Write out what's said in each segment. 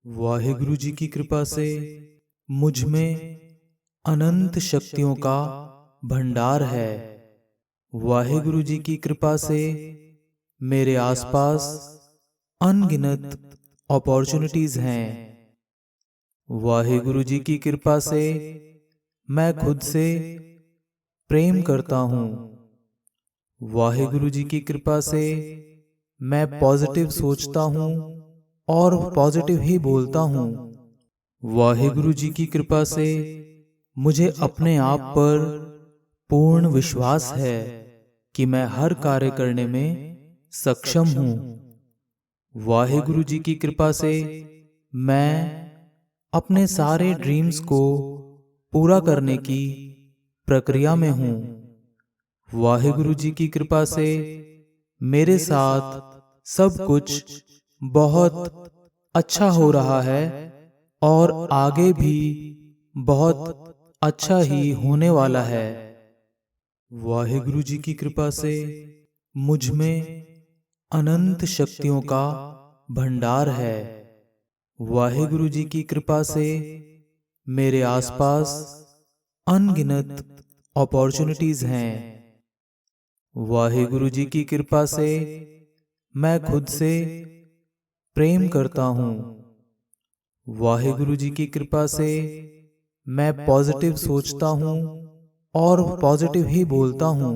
वाहिगुरु जी की कृपा से मुझ में अनंत शक्तियों का भंडार है। वाहिगुरु जी की कृपा से मेरे आसपास अनगिनत अपॉर्चुनिटीज हैं। वाहिगुरु जी की कृपा से मैं खुद से प्रेम करता हूँ। वाहिगुरु जी की कृपा से मैं पॉजिटिव सोचता हूँ और पॉजिटिव ही बोलता हूँ। वाहिगुरु जी की कृपा से मुझे अपने आप पर पूर्ण विश्वास है कि मैं हर कार्य करने में सक्षम हूँ। वाहिगुरु जी की कृपा से मैं अपने सारे ड्रीम्स को पूरा करने की प्रक्रिया में हूँ। वाहिगुरु जी की कृपा से मेरे साथ सब कुछ बहुत अच्छा हो रहा है और आगे भी बहुत अच्छा ही होने वाला है। वाहिगुरु जी की कृपा से मुझ में अनंत शक्तियों का भंडार है। वाहिगुरु जी की कृपा से मेरे आसपास अनगिनत अपॉर्चुनिटीज हैं। वाहिगुरु जी की कृपा से मैं खुद से प्रेम करता हूँ। वाहिगुरु जी की कृपा से मैं पॉजिटिव सोचता हूँ और पॉजिटिव ही बोलता हूँ।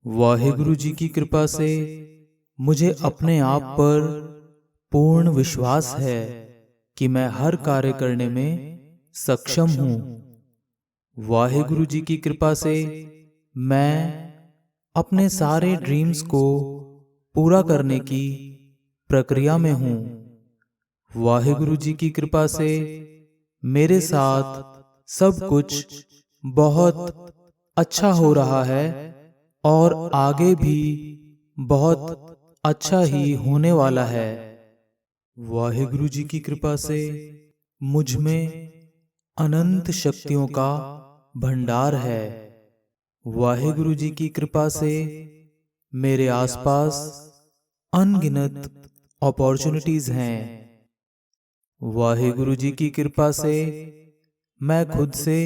वाहिगुरु जी की कृपा से मुझे अपने आप पर पूर्ण विश्वास है कि मैं हर कार्य करने में सक्षम हूँ। वाहिगुरु जी की कृपा से मैं अपने सारे ड्रीम्स को पूरा करने की प्रक्रिया में हूँ। वाहिगुरु जी की कृपा से मेरे साथ सब कुछ बहुत अच्छा हो रहा है और आगे भी बहुत अच्छा ही होने वाला है। वाहिगुरु जी की कृपा से मुझ में अनंत शक्तियों का भंडार है। वाहिगुरु जी की कृपा से मेरे आसपास अनगिनत अपॉर्चुनिटीज हैं। वाहिगुरु जी की कृपा से मैं खुद से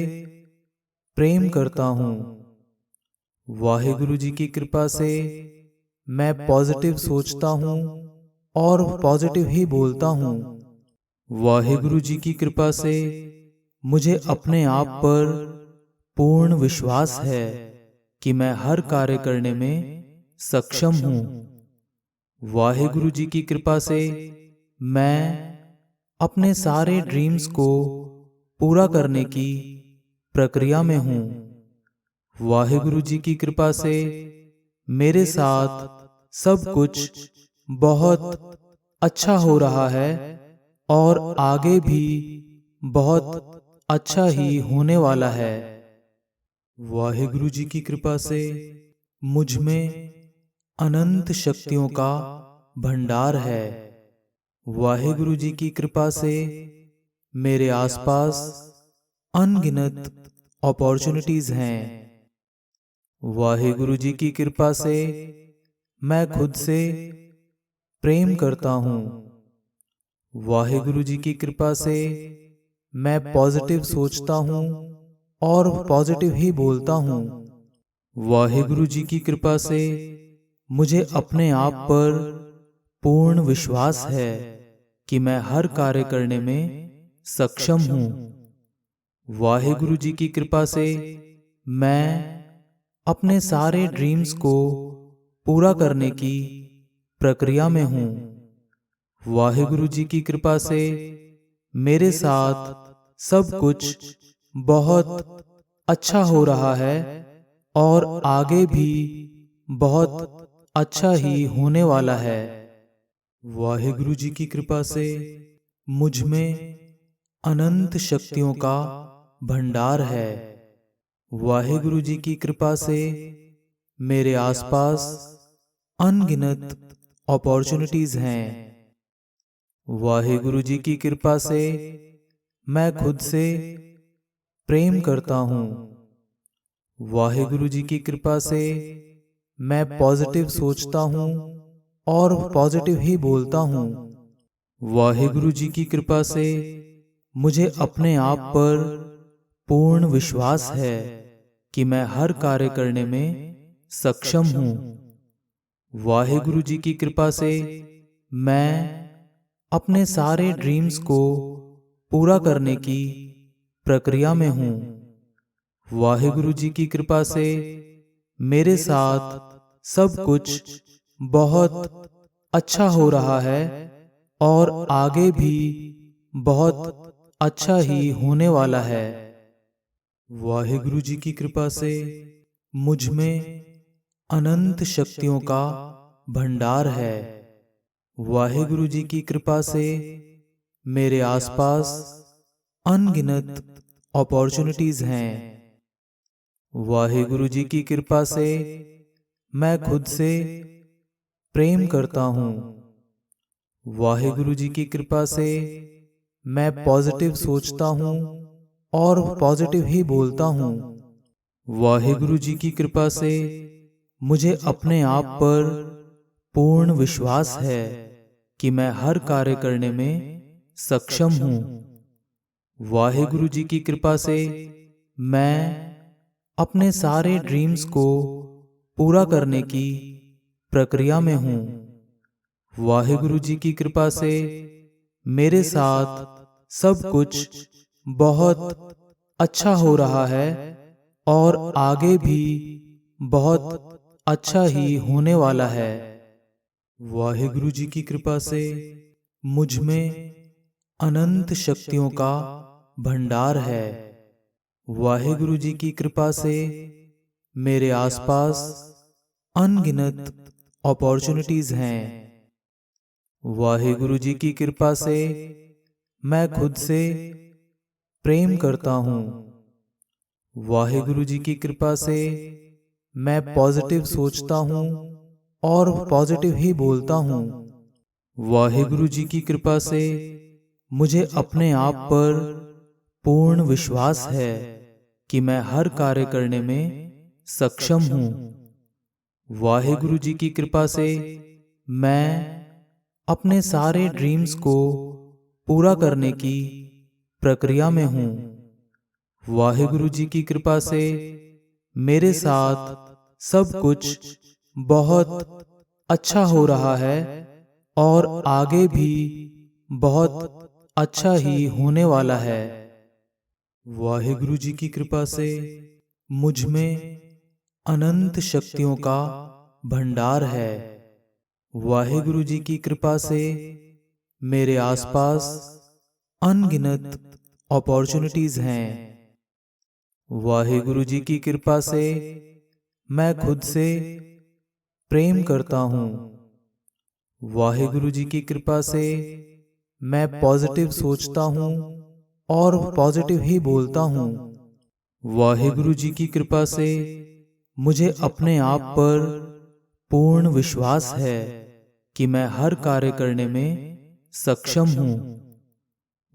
प्रेम करता हूँ। वाहिगुरु जी की कृपा से मैं पॉजिटिव सोचता हूँ और पॉजिटिव ही बोलता हूँ। वाहिगुरु जी की कृपा से मुझे अपने आप पर पूर्ण विश्वास है कि मैं हर कार्य करने में सक्षम हूँ। वाहिगुरु जी की कृपा से मैं अपने सारे ड्रीम्स को पूरा करने की प्रक्रिया में हूँ। वाहिगुरु जी की कृपा से मेरे साथ सब कुछ बहुत अच्छा हो रहा है और आगे भी बहुत अच्छा ही होने वाला है। वाहिगुरु जी की कृपा से मुझ में अनंत शक्तियों का भंडार है। वाहिगुरु जी की कृपा से मेरे आसपास अनगिनत अपॉर्चुनिटीज हैं। वाहिगुरु जी की कृपा से मैं खुद से प्रेम करता हूँ। वाहिगुरु जी की कृपा से मैं पॉजिटिव सोचता हूँ और पॉजिटिव ही बोलता हूँ। वाहिगुरु जी की कृपा से मुझे अपने आप पर पूर्ण विश्वास है कि मैं हर कार्य करने में सक्षम हूँ। वाहिगुरु जी की कृपा से मैं अपने सारे ड्रीम्स को पूरा करने की प्रक्रिया में हूँ। वाहिगुरु जी की कृपा से मेरे साथ सब कुछ बहुत अच्छा हो रहा है और आगे भी बहुत अच्छा ही होने वाला है। वाहिगुरु जी की कृपा से मुझ में अनंत शक्तियों का भंडार है। वाहिगुरु जी की कृपा से मेरे आसपास अनगिनत अपॉर्चुनिटीज हैं। वाहिगुरु जी की कृपा से मैं खुद से प्रेम करता हूँ। वाहिगुरु जी की कृपा से मैं पॉजिटिव सोचता हूँ और पॉजिटिव ही बोलता हूँ। वाहिगुरु जी की कृपा से मुझे अपने आप पर पूर्ण विश्वास है कि मैं हर कार्य करने में सक्षम हूँ। वाहिगुरु जी की कृपा से मैं अपने सारे ड्रीम्स को पूरा करने की प्रक्रिया में हूँ। वाहिगुरु जी की कृपा से मेरे साथ सब कुछ बहुत अच्छा हो रहा है और आगे भी बहुत अच्छा ही होने वाला है। वाहिगुरु जी की कृपा से मुझ में अनंत शक्तियों का भंडार है। वाहिगुरु जी की कृपा से मेरे आसपास अनगिनत अपॉर्चुनिटीज हैं। वाहिगुरु जी की कृपा से मैं खुद से प्रेम करता हूँ। वाहिगुरु जी की कृपा से मैं पॉजिटिव सोचता हूँ और पॉजिटिव ही बोलता हूँ। वाहिगुरु जी की कृपा से मुझे अपने आप पर पूर्ण विश्वास है कि मैं हर कार्य करने में सक्षम हूँ। वाहिगुरु जी की कृपा से मैं अपने सारे ड्रीम्स को पूरा करने की प्रक्रिया में हूँ। वाहिगुरु जी की कृपा से मेरे साथ सब कुछ बहुत अच्छा हो रहा है और आगे भी बहुत अच्छा ही होने वाला है। वाहिगुरु जी की कृपा से मुझ में अनंत शक्तियों का भंडार है। वाहिगुरु जी की कृपा से मेरे आसपास अनगिनत अपॉर्चुनिटीज हैं। वाहिगुरु जी की कृपा से मैं खुद से प्रेम करता हूँ। वाहिगुरु जी की कृपा से मैं पॉजिटिव सोचता हूँ और पॉजिटिव ही बोलता हूँ। वाहिगुरु जी की कृपा से मुझे अपने आप पर पूर्ण विश्वास है कि मैं हर कार्य करने में सक्षम हूँ। वाहिगुरु जी की कृपा से मैं अपने सारे ड्रीम्स को पूरा करने की प्रक्रिया में हूँ। वाहिगुरु जी की कृपा से मेरे साथ सब कुछ बहुत अच्छा हो रहा है और आगे भी बहुत अच्छा ही होने वाला है। वाहिगुरु जी की कृपा से मुझ में अनंत शक्तियों का भंडार है। वाहिगुरु जी की कृपा से मेरे आसपास अनगिनत अपॉर्चुनिटीज हैं। वाहिगुरु जी की कृपा से मैं खुद से प्रेम करता हूँ। वाहिगुरु जी की कृपा से मैं पॉजिटिव सोचता हूँ और पॉजिटिव ही बोलता हूँ। वाहिगुरु जी की कृपा से मुझे अपने आप पर पूर्ण विश्वास है कि मैं हर कार्य करने में सक्षम हूँ।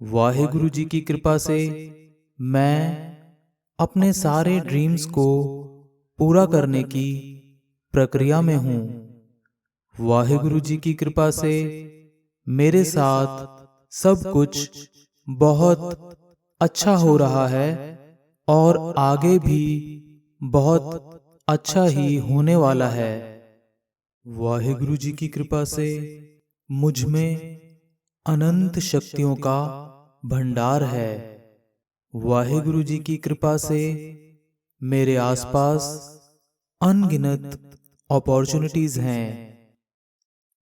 वाहिगुरु जी की कृपा से मैं अपने सारे ड्रीम्स को पूरा करने की प्रक्रिया में हूँ। वाहिगुरु जी की कृपा से मेरे साथ सब कुछ बहुत अच्छा हो रहा है और आगे भी बहुत अच्छा ही होने वाला है। वाहिगुरु जी की कृपा से मुझ में अनंत शक्तियों का भंडार है। वाहिगुरु जी की कृपा से मेरे आसपास अनगिनत अपॉर्चुनिटीज हैं।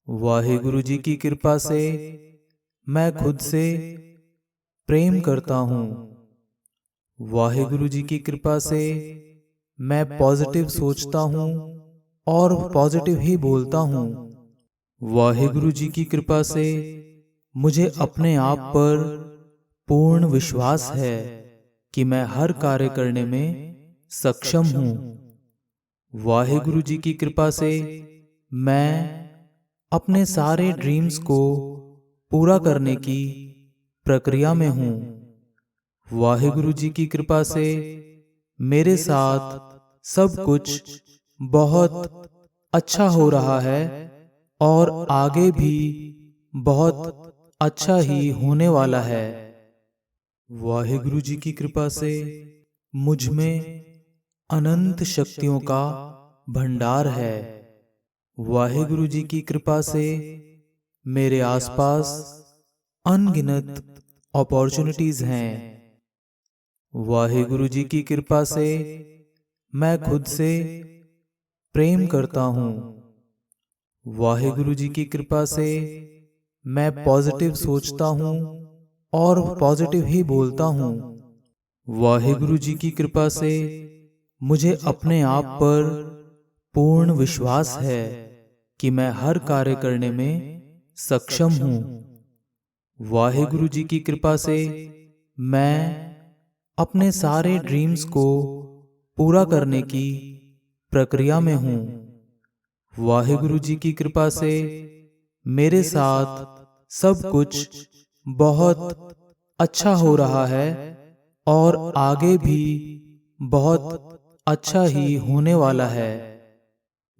वाहिगुरु जी की कृपा से मैं खुद से प्रेम करता हूँ। वाहिगुरु जी की कृपा से मैं पॉजिटिव सोचता हूँ और पॉजिटिव ही बोलता हूँ। वाहिगुरु जी की कृपा से मुझे अपने आप पर पूर्ण विश्वास है कि मैं हर कार्य करने में सक्षम हूँ। वाहिगुरु जी की कृपा से मैं अपने सारे ड्रीम्स को पूरा करने की प्रक्रिया में हूँ। वाहिगुरु जी की कृपा से मेरे साथ सब कुछ बहुत अच्छा हो रहा है और आगे भी बहुत अच्छा ही होने वाला है। वाहिगुरु जी की कृपा से मुझ में अनंत शक्तियों का भंडार है। वाहिगुरु जी की कृपा से मेरे आसपास अनगिनत अपॉर्चुनिटीज हैं। वाहिगुरु जी की कृपा से मैं खुद से प्रेम करता हूँ। वाहिगुरु जी की कृपा से मैं पॉजिटिव सोचता हूँ और पॉजिटिव ही बोलता हूँ। वाहिगुरु जी की कृपा से मुझे अपने आप पर पूर्ण विश्वास है कि मैं हर कार्य करने में सक्षम हूँ। वाहिगुरु जी की कृपा से मैं अपने सारे ड्रीम्स को पूरा करने की प्रक्रिया में हूँ। वाहिगुरु जी की कृपा से मेरे साथ सब कुछ बहुत अच्छा हो रहा है और आगे भी बहुत अच्छा ही होने वाला है।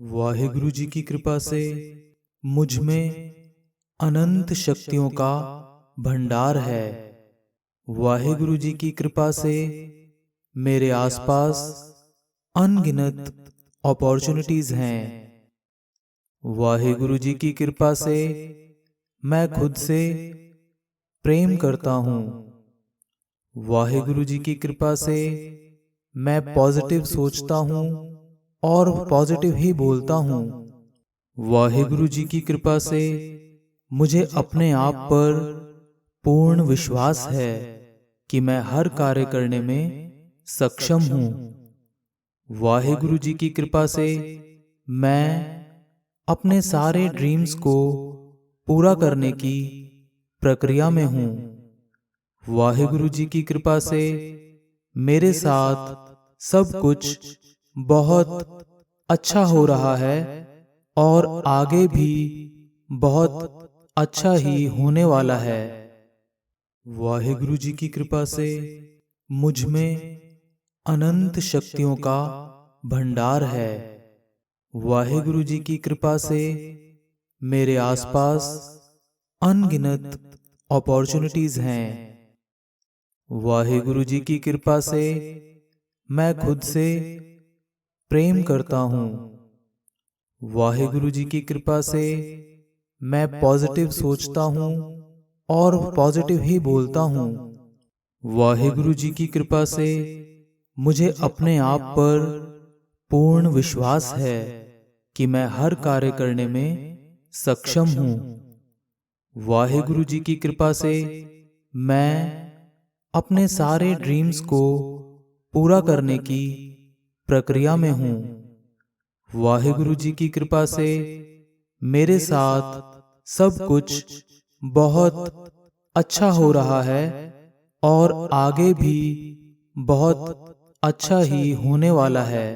वाहिगुरु जी की कृपा से मुझ में अनंत शक्तियों का भंडार है। वाहिगुरु जी की कृपा से मेरे आसपास अनगिनत अपॉर्चुनिटीज हैं। वाहिगुरु जी की कृपा से मैं खुद से प्रेम करता हूँ। वाहिगुरु जी की कृपा से मैं पॉजिटिव सोचता हूँ और पॉजिटिव ही बोलता हूँ। वाहिगुरु जी की कृपा से मुझे अपने आप पर पूर्ण विश्वास है कि मैं हर कार्य करने में सक्षम हूँ। वाहिगुरु जी की कृपा से मैं अपने सारे ड्रीम्स को पूरा करने की प्रक्रिया में हूँ। वाहिगुरु जी की कृपा से मेरे साथ सब कुछ बहुत अच्छा हो रहा है और आगे भी बहुत अच्छा ही होने वाला है। वाहिगुरु जी की कृपा से मुझ में अनंत शक्तियों का भंडार है। वाहिगुरु जी की कृपा से मेरे आसपास अनगिनत अपॉर्चुनिटीज हैं। वाहिगुरु जी की कृपा से मैं खुद से प्रेम करता हूँ। वाहिगुरु जी की कृपा से मैं पॉजिटिव सोचता हूँ और पॉजिटिव ही बोलता हूँ। वाहिगुरु जी की कृपा से मुझे अपने आप पर पूर्ण विश्वास है कि मैं हर कार्य करने में सक्षम हूँ। वाहिगुरु जी की कृपा से मैं अपने सारे ड्रीम्स को पूरा करने की प्रक्रिया में हूँ। वाहिगुरु जी की कृपा से मेरे साथ सब कुछ बहुत अच्छा हो रहा है और आगे भी बहुत अच्छा ही होने वाला है।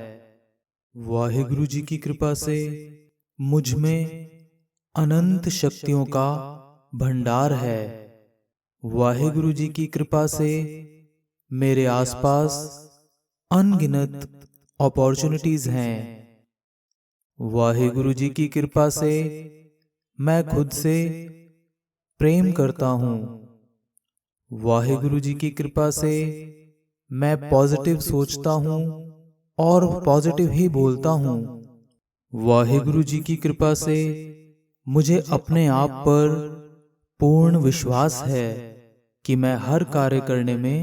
वाहिगुरु जी की कृपा से मुझ में अनंत शक्तियों का भंडार है। वाहिगुरु जी की कृपा से मेरे आसपास अनगिनत अपॉर्चुनिटीज हैं। वाहिगुरु जी की कृपा से मैं खुद से प्रेम करता हूँ। वाहिगुरु जी की कृपा से मैं पॉजिटिव सोचता हूँ और पॉजिटिव ही बोलता हूँ। वाहिगुरु जी की कृपा से मुझे अपने आप पर पूर्ण विश्वास है कि मैं हर कार्य करने में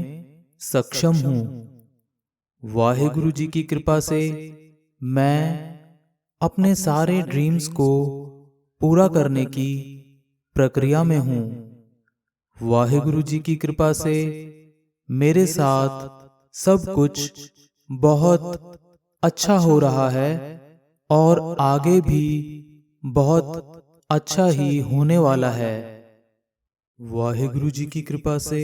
सक्षम हूँ। वाहिगुरु जी की कृपा से मैं अपने सारे ड्रीम्स को पूरा करने की प्रक्रिया में हूँ। वाहिगुरु जी की कृपा से मेरे साथ सब कुछ बहुत अच्छा हो रहा है और आगे भी बहुत अच्छा ही होने वाला है। वाहिगुरु जी की कृपा से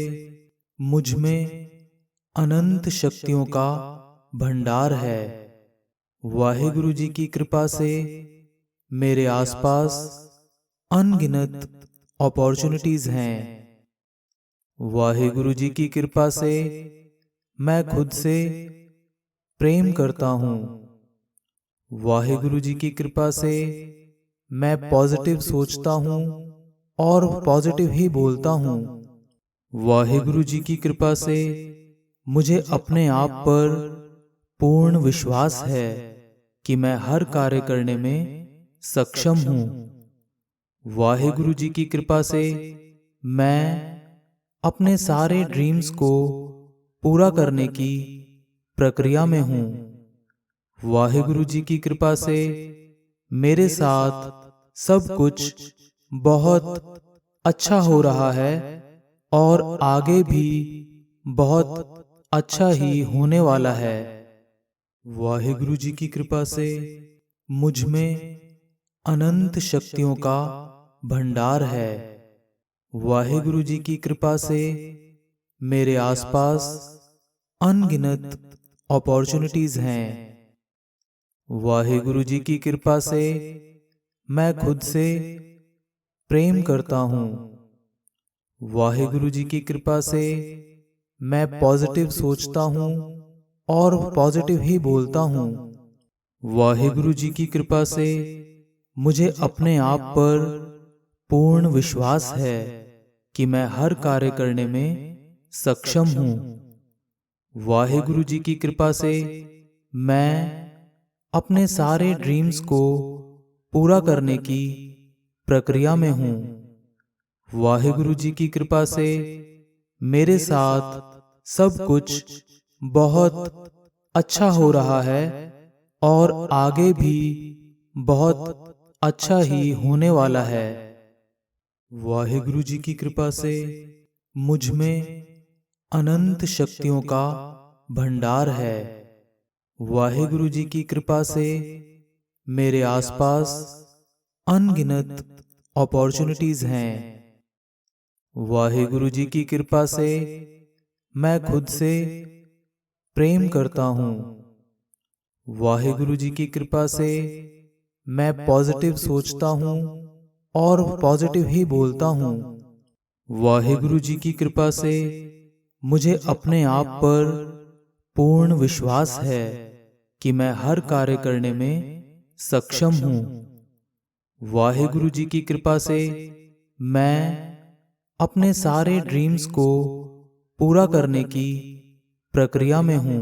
मुझ में अनंत शक्तियों का भंडार है। वाहिगुरु जी की कृपा से मेरे आसपास अनगिनत अपॉर्चुनिटीज हैं। वाहिगुरु जी की कृपा से मैं खुद से प्रेम करता हूँ। वाहिगुरु जी की कृपा से मैं पॉजिटिव सोचता हूँ और पॉजिटिव ही बोलता हूँ। वाहिगुरु जी की कृपा से मुझे अपने आप पर पूर्ण विश्वास है कि मैं हर कार्य करने में सक्षम हूँ। वाहिगुरु जी की कृपा से मैं अपने सारे ड्रीम्स को पूरा करने की प्रक्रिया में हूँ। वाहिगुरु जी की कृपा से मेरे साथ सब कुछ बहुत अच्छा हो रहा है और आगे भी बहुत अच्छा ही होने वाला है। वाहिगुरु जी की कृपा से मुझ में अनंत शक्तियों का भंडार है। वाहिगुरु जी की कृपा से मेरे आसपास अनगिनत अपॉर्चुनिटीज हैं। वाहिगुरु जी की कृपा से मैं खुद से प्रेम करता हूँ। वाहिगुरु जी की कृपा से मैं पॉजिटिव सोचता हूँ और पॉजिटिव ही बोलता हूँ। वाहिगुरु जी की कृपा से मुझे अपने आप पर पूर्ण विश्वास है कि मैं हर कार्य करने में सक्षम हूँ। वाहिगुरु जी की कृपा से मैं अपने सारे ड्रीम्स को पूरा करने की प्रक्रिया में हूँ। वाहिगुरु जी की कृपा से मेरे साथ सब कुछ बहुत अच्छा हो रहा है और आगे भी बहुत अच्छा ही होने वाला है। वाहिगुरु जी की कृपा से मुझ में अनंत शक्तियों का भंडार है। वाहिगुरु जी की कृपा से मेरे आसपास अनगिनत अपॉर्चुनिटीज हैं। वाहिगुरु जी की कृपा से मैं खुद से प्रेम करता हूँ। वाहिगुरु जी की कृपा से मैं पॉजिटिव सोचता हूँ और पॉजिटिव ही बोलता हूँ। वाहिगुरु जी की कृपा से मुझे अपने आप पर पूर्ण विश्वास है कि मैं हर कार्य करने में सक्षम हूँ। वाहिगुरु जी की कृपा से मैं अपने सारे ड्रीम्स को पूरा करने की प्रक्रिया में हूँ।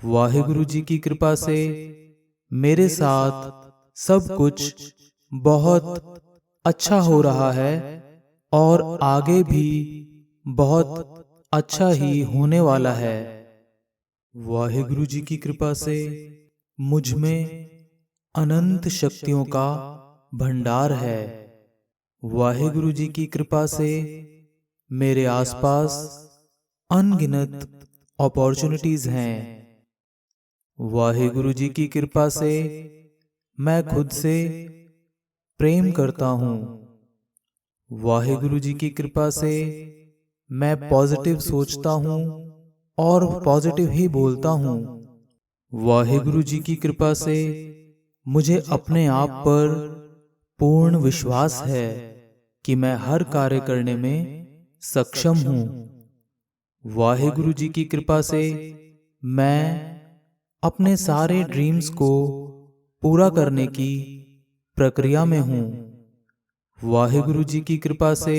वाहिगुरु जी की कृपा से मेरे साथ सब कुछ बहुत अच्छा हो रहा है और आगे भी बहुत अच्छा ही होने वाला है। वाहिगुरु जी की कृपा से मुझ में अनंत शक्तियों का भंडार है। वाहिगुरु जी की कृपा से मेरे आसपास अनगिनत अपॉर्चुनिटीज हैं। वाहिगुरु जी की कृपा से मैं खुद से प्रेम करता हूँ। वाहिगुरु जी की कृपा से मैं पॉजिटिव सोचता हूँ और पॉजिटिव ही बोलता हूँ। वाहिगुरु जी की कृपा से मुझे अपने आप पर पूर्ण विश्वास है कि मैं हर कार्य करने में सक्षम हूँ। वाहिगुरु जी की कृपा से मैं अपने सारे ड्रीम्स को पूरा करने की प्रक्रिया में हूँ। वाहिगुरु जी की कृपा से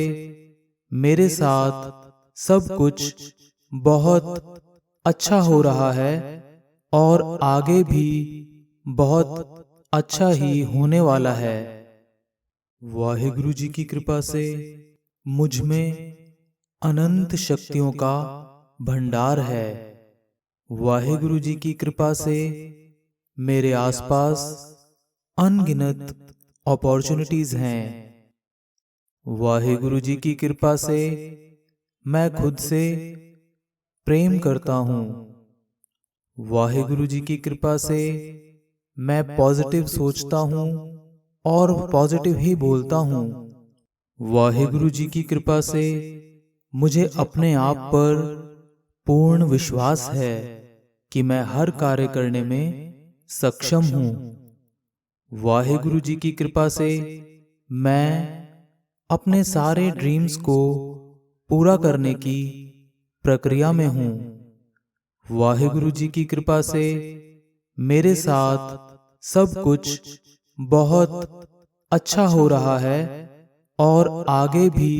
मेरे साथ सब कुछ बहुत अच्छा हो रहा है और आगे भी बहुत अच्छा ही होने वाला है। वाहिगुरु जी की कृपा से मुझ में अनंत शक्तियों का भंडार है। वाहिगुरु जी की कृपा से मेरे आसपास अनगिनत अपॉर्चुनिटीज हैं। वाहिगुरु जी की कृपा से मैं खुद से प्रेम करता हूँ। वाहिगुरु जी की कृपा से मैं पॉजिटिव सोचता हूँ और पॉजिटिव ही बोलता हूँ। वाहिगुरु जी की कृपा से मुझे अपने आप पर पूर्ण विश्वास है कि मैं हर कार्य करने में सक्षम हूँ। वाहिगुरु जी की कृपा से मैं अपने सारे ड्रीम्स को पूरा करने की प्रक्रिया में हूँ। वाहिगुरु जी की कृपा से मेरे साथ सब कुछ बहुत अच्छा हो रहा है और आगे भी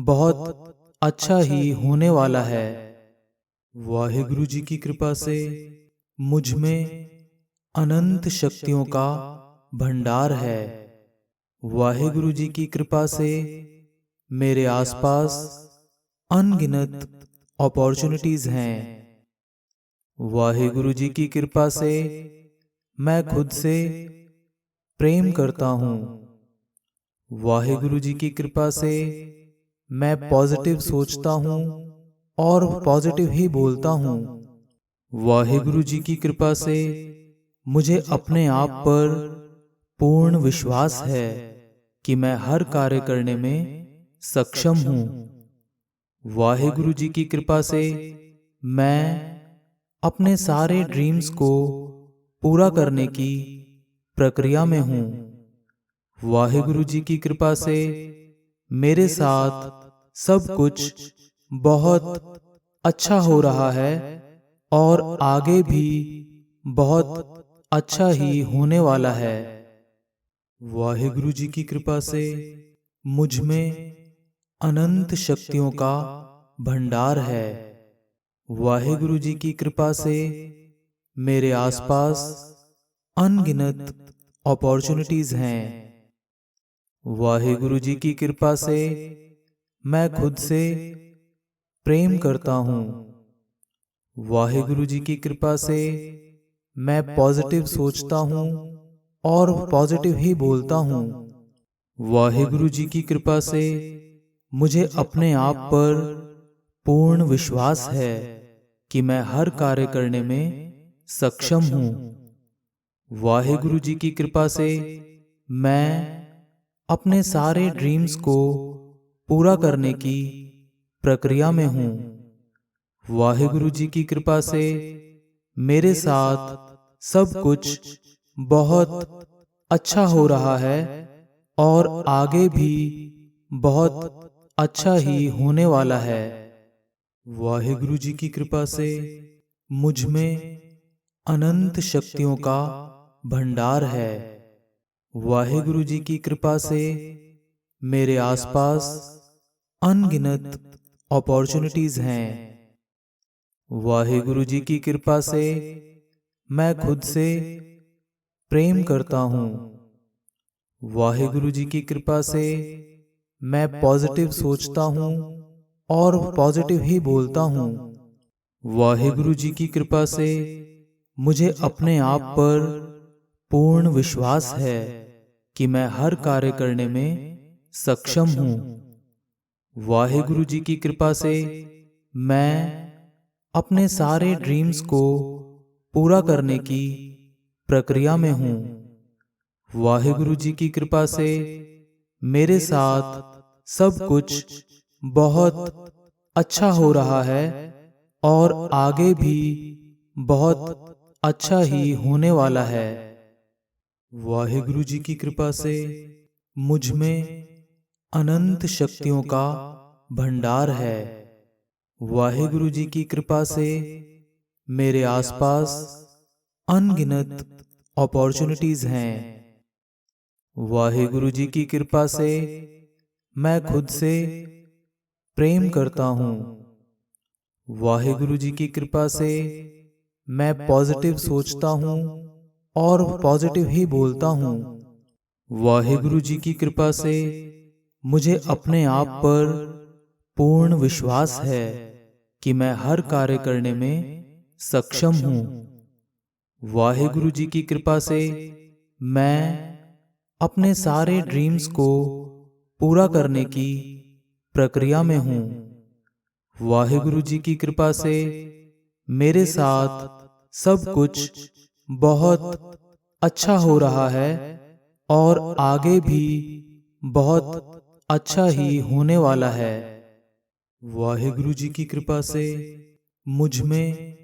बहुत अच्छा ही होने वाला है। वाहिगुरु जी की कृपा से मुझ में अनंत शक्तियों का भंडार है। वाहिगुरु जी की कृपा से मेरे आसपास अनगिनत अपॉर्चुनिटीज हैं। वाहिगुरु जी की कृपा से मैं खुद से प्रेम करता हूँ। वाहिगुरु जी की कृपा से मैं पॉजिटिव सोचता हूँ और पॉजिटिव ही बोलता हूँ। वाहिगुरु जी की कृपा से मुझे अपने आप पर पूर्ण विश्वास है कि मैं हर कार्य करने में सक्षम हूँ। वाहिगुरु जी की कृपा से मैं अपने सारे ड्रीम्स को पूरा करने की प्रक्रिया में हूँ। वाहिगुरु जी की कृपा से मेरे साथ सब कुछ बहुत अच्छा हो रहा है और आगे भी बहुत अच्छा ही होने वाला है। वाहिगुरु जी की कृपा से मुझ में अनंत शक्तियों का भंडार है। वाहिगुरु जी की कृपा से मेरे आसपास अनगिनत अपॉर्चुनिटीज हैं। वाहिगुरु जी की कृपा से मैं खुद से प्रेम करता हूँ। वाहिगुरु जी की कृपा से मैं पॉजिटिव सोचता हूँ और पॉजिटिव ही बोलता हूँ। वाहिगुरु जी की कृपा से मुझे अपने आप पर पूर्ण विश्वास है कि मैं हर कार्य करने में सक्षम हूँ। वाहिगुरु जी की कृपा से मैं अपने सारे ड्रीम्स को पूरा करने की प्रक्रिया में हूँ। वाहिगुरु जी की कृपा से मेरे साथ सब कुछ बहुत अच्छा हो रहा है और आगे भी बहुत अच्छा ही होने वाला है। वाहिगुरु जी की कृपा से मुझ में अनंत शक्तियों का भंडार है। वाहिगुरु जी की कृपा से मेरे आसपास अनगिनत अपॉर्चुनिटीज हैं। वाहिगुरु जी की कृपा से मैं खुद से प्रेम करता हूँ। वाहिगुरु जी की कृपा से मैं पॉजिटिव सोचता हूँ और पॉजिटिव ही बोलता हूँ। वाहिगुरु जी की कृपा से मुझे अपने आप पर पूर्ण विश्वास है कि मैं हर कार्य करने में सक्षम हूँ। वाहिगुरु जी की कृपा से मैं अपने सारे ड्रीम्स को पूरा करने की प्रक्रिया में हूँ। वाहिगुरु जी की कृपा से मेरे साथ सब कुछ बहुत अच्छा हो रहा है और आगे भी बहुत अच्छा ही होने वाला है। वाहिगुरु जी की कृपा से मुझ में अनंत शक्तियों का भंडार है। वाहिगुरु जी की कृपा से मेरे आसपास अनगिनत अपॉर्चुनिटीज हैं। वाहिगुरु जी की कृपा से मैं खुद से प्रेम करता हूँ। वाहिगुरु जी की कृपा से मैं पॉजिटिव सोचता हूँ और पॉजिटिव ही बोलता हूँ। वाहिगुरु जी की कृपा से मुझे अपने आप पर पूर्ण विश्वास है कि मैं हर कार्य करने में सक्षम हूँ। वाहिगुरु जी की कृपा से मैं अपने सारे ड्रीम्स को पूरा करने की प्रक्रिया में हूँ। वाहिगुरु जी की कृपा से मेरे साथ सब कुछ बहुत अच्छा हो रहा है और आगे भी बहुत अच्छा ही होने वाला है। वाहिगुरु जी की कृपा से मुझ में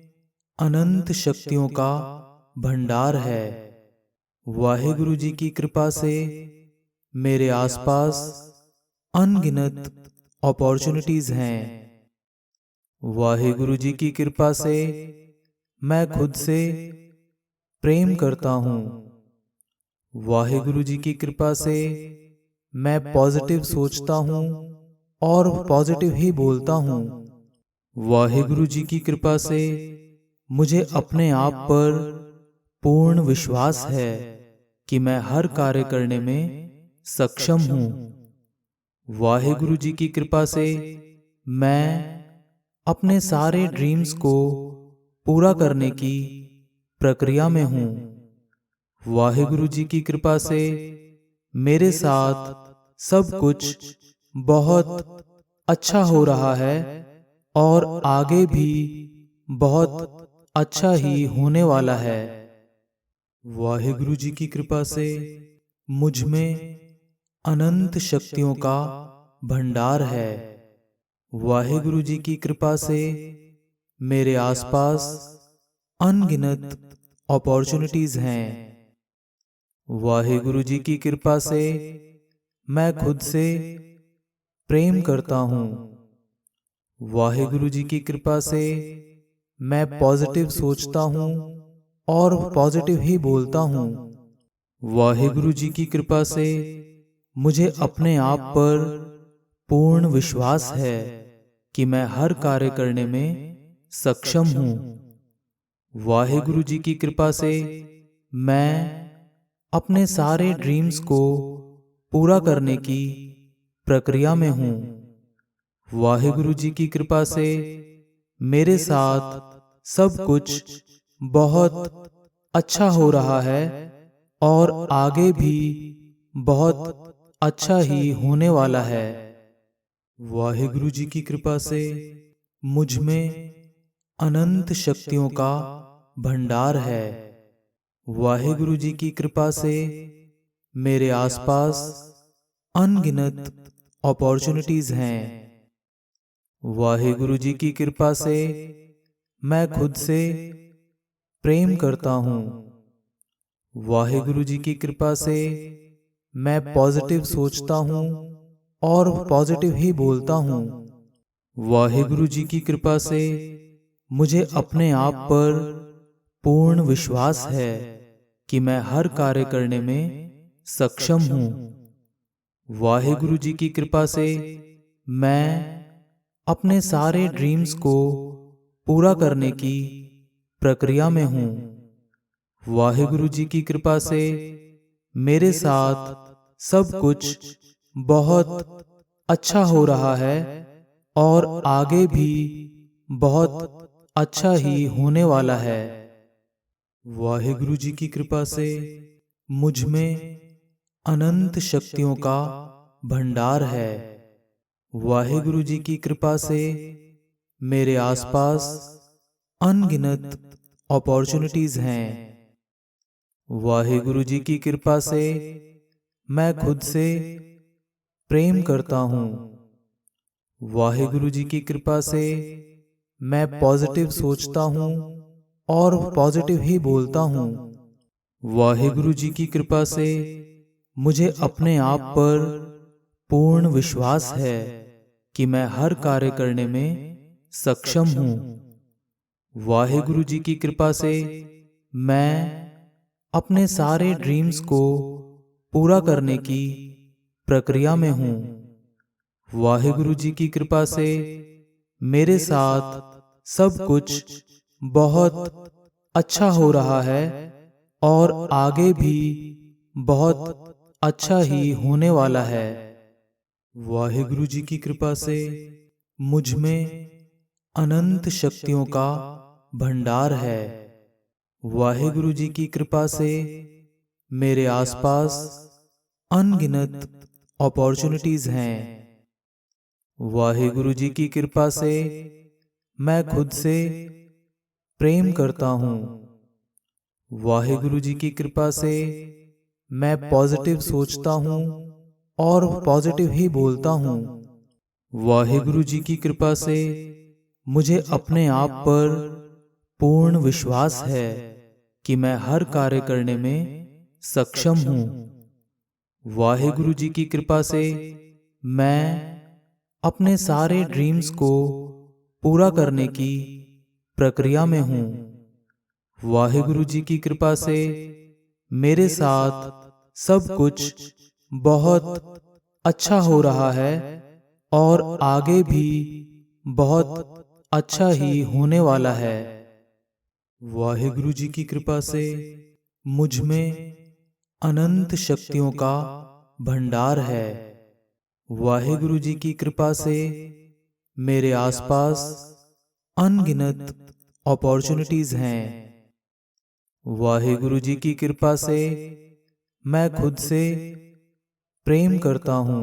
अनंत शक्तियों का भंडार है। वाहिगुरु जी की कृपा से मेरे आसपास अनगिनत अपॉर्चुनिटीज हैं। वाहिगुरु जी की कृपा से मैं खुद से प्रेम करता हूँ। वाहिगुरु जी की कृपा से मैं पॉजिटिव सोचता हूँ और पॉजिटिव ही बोलता हूँ। वाहिगुरु जी की कृपा से मुझे अपने आप पर पूर्ण विश्वास है कि मैं हर कार्य करने में सक्षम हूँ। वाहिगुरु जी की कृपा से मैं अपने सारे ड्रीम्स को पूरा करने की प्रक्रिया में हूँ। वाहिगुरु जी की कृपा से मेरे साथ सब कुछ बहुत अच्छा हो रहा है और आगे भी बहुत अच्छा ही होने वाला है। वाहिगुरु जी की कृपा से मुझ में अनंत शक्तियों का भंडार है। वाहिगुरु जी की कृपा से मेरे आसपास अनगिनत अपॉर्चुनिटीज हैं। वाहिगुरु जी की कृपा से मैं खुद से प्रेम करता हूँ। वाहिगुरु जी की कृपा से मैं पॉजिटिव सोचता हूँ और पॉजिटिव ही बोलता हूँ। वाहिगुरु जी की कृपा से मुझे अपने आप पर पूर्ण विश्वास है कि मैं हर कार्य करने में सक्षम हूँ। वाहिगुरु जी की कृपा से मैं अपने सारे ड्रीम्स को पूरा करने की प्रक्रिया में हूँ। वाहिगुरु जी की कृपा से मेरे साथ सब कुछ बहुत अच्छा हो रहा है और आगे भी बहुत अच्छा ही होने वाला है। वाहिगुरु जी की कृपा से मुझ में अनंत शक्तियों का भंडार है। वाहिगुरु जी की कृपा से मेरे आसपास अनगिनत अपॉर्चुनिटीज हैं। वाहिगुरु जी की कृपा से मैं खुद से प्रेम करता हूँ। वाहिगुरु जी की कृपा से मैं पॉजिटिव सोचता हूँ और पॉजिटिव ही बोलता हूँ। वाहिगुरु जी की कृपा से मुझे अपने आप पर पूर्ण विश्वास है कि मैं हर कार्य करने में सक्षम हूँ। वाहिगुरु जी की कृपा से मैं अपने सारे ड्रीम्स को पूरा करने की प्रक्रिया में हूँ। वाहिगुरु जी की कृपा से मेरे साथ सब कुछ बहुत अच्छा हो रहा है और आगे भी बहुत अच्छा ही होने वाला है। वाहिगुरु जी की कृपा से मुझ में अनंत शक्तियों का भंडार है। वाहिगुरु जी की कृपा से मेरे आसपास अनगिनत अपॉर्चुनिटीज हैं। वाहिगुरु जी की कृपा से मैं खुद से प्रेम करता हूँ। वाहिगुरु जी की कृपा से मैं पॉजिटिव सोचता हूँ और पॉजिटिव ही बोलता हूँ। वाहिगुरु जी की कृपा से मुझे अपने आप पर पूर्ण विश्वास है कि मैं हर कार्य करने में सक्षम हूँ। वाहिगुरु जी की कृपा से मैं अपने सारे ड्रीम्स को पूरा करने की प्रक्रिया में हूँ। वाहिगुरु जी की कृपा से मेरे साथ सब कुछ बहुत अच्छा हो रहा है और आगे भी बहुत अच्छा ही होने वाला है। वाहिगुरु जी की कृपा से मुझ में अनंत शक्तियों का भंडार है। वाहिगुरु जी की कृपा से मेरे आसपास अनगिनत अपॉर्चुनिटीज हैं। वाहिगुरु जी की कृपा से मैं खुद से प्रेम करता हूँ। वाहिगुरु जी की कृपा से मैं पॉजिटिव सोचता हूँ और पॉजिटिव ही बोलता हूँ। वाहिगुरु जी की कृपा से मुझे अपने आप पर पूर्ण विश्वास है कि मैं हर कार्य करने में सक्षम हूँ। वाहिगुरु जी की कृपा से मैं अपने सारे ड्रीम्स को पूरा करने की प्रक्रिया में हूँ। वाहिगुरु जी की कृपा से मेरे साथ सब कुछ बहुत अच्छा हो रहा है और आगे भी बहुत अच्छा ही होने वाला है। वाहिगुरु जी की कृपा से मुझ में अनंत शक्तियों का भंडार है। वाहिगुरु जी की कृपा से मेरे आसपास अनगिनत अपॉर्चुनिटीज हैं। वाहिगुरु जी की कृपा से मैं खुद से प्रेम करता हूँ।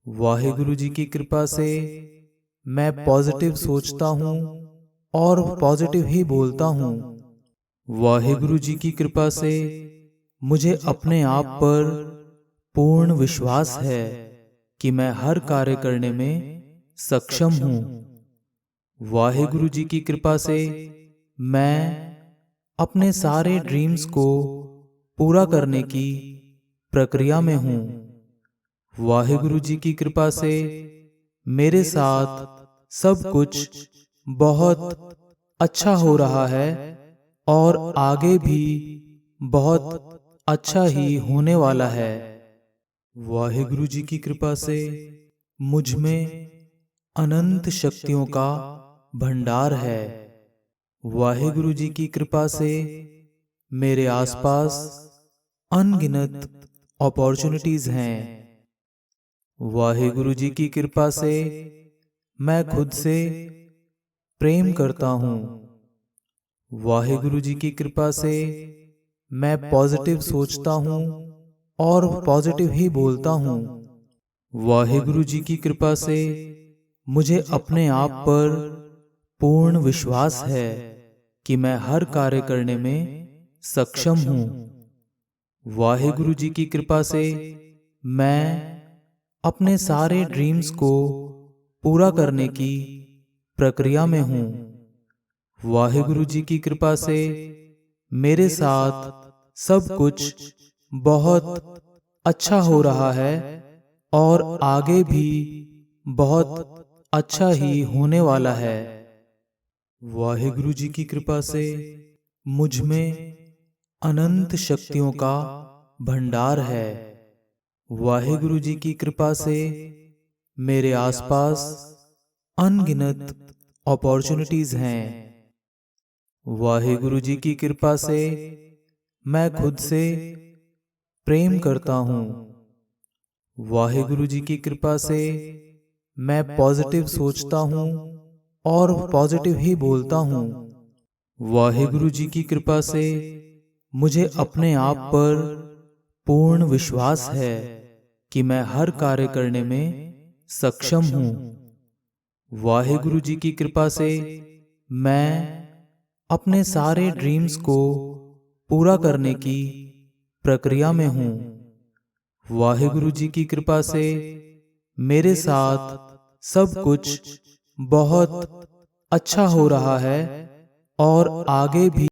वाहिगुरु जी की कृपा से मैं पॉजिटिव सोचता हूँ और पॉजिटिव ही बोलता हूँ। वाहिगुरु जी की कृपा से मुझे अपने आप पर पूर्ण विश्वास है कि मैं हर कार्य करने में सक्षम हूँ। वाहिगुरु जी की कृपा से मैं अपने सारे ड्रीम्स को पूरा करने की प्रक्रिया में हूँ। वाहिगुरु जी की कृपा से मेरे साथ सब कुछ बहुत अच्छा हो रहा है और आगे भी बहुत अच्छा ही होने वाला है। वाहिगुरु जी की कृपा से मुझ में अनंत शक्तियों का भंडार है। वाहिगुरु जी की कृपा से मेरे आसपास अनगिनत अपॉर्चुनिटीज हैं। वाहिगुरु जी की कृपा से मैं खुद से प्रेम करता हूँ। वाहिगुरु जी की कृपा से मैं पॉजिटिव सोचता हूँ और पॉजिटिव ही बोलता हूँ। वाहिगुरु जी की कृपा से मुझे अपने आप पर पूर्ण विश्वास है कि मैं हर कार्य करने में सक्षम हूँ। वाहिगुरु जी की कृपा से मैं अपने सारे ड्रीम्स को पूरा करने की प्रक्रिया में हूँ। वाहिगुरु जी की कृपा से मेरे साथ सब कुछ बहुत अच्छा हो रहा है और आगे भी बहुत अच्छा ही होने वाला है। वाहिगुरु जी की कृपा से मुझ में अनंत शक्तियों का भंडार है। वाहिगुरु जी की कृपा से मेरे आसपास अनगिनत अपॉर्चुनिटीज हैं। वाहिगुरु जी की कृपा से मैं खुद से प्रेम करता हूँ। वाहिगुरु जी की कृपा से मैं पॉजिटिव सोचता हूँ और पॉजिटिव ही बोलता हूँ। वाहिगुरु जी की कृपा से मुझे अपने आप पर पूर्ण विश्वास है कि मैं हर कार्य करने में सक्षम हूँ। वाहिगुरु जी की कृपा से मैं अपने सारे ड्रीम्स को पूरा करने की प्रक्रिया में हूँ। वाहिगुरु जी की कृपा से मेरे साथ सब कुछ बहुत अच्छा हो रहा है और आगे भी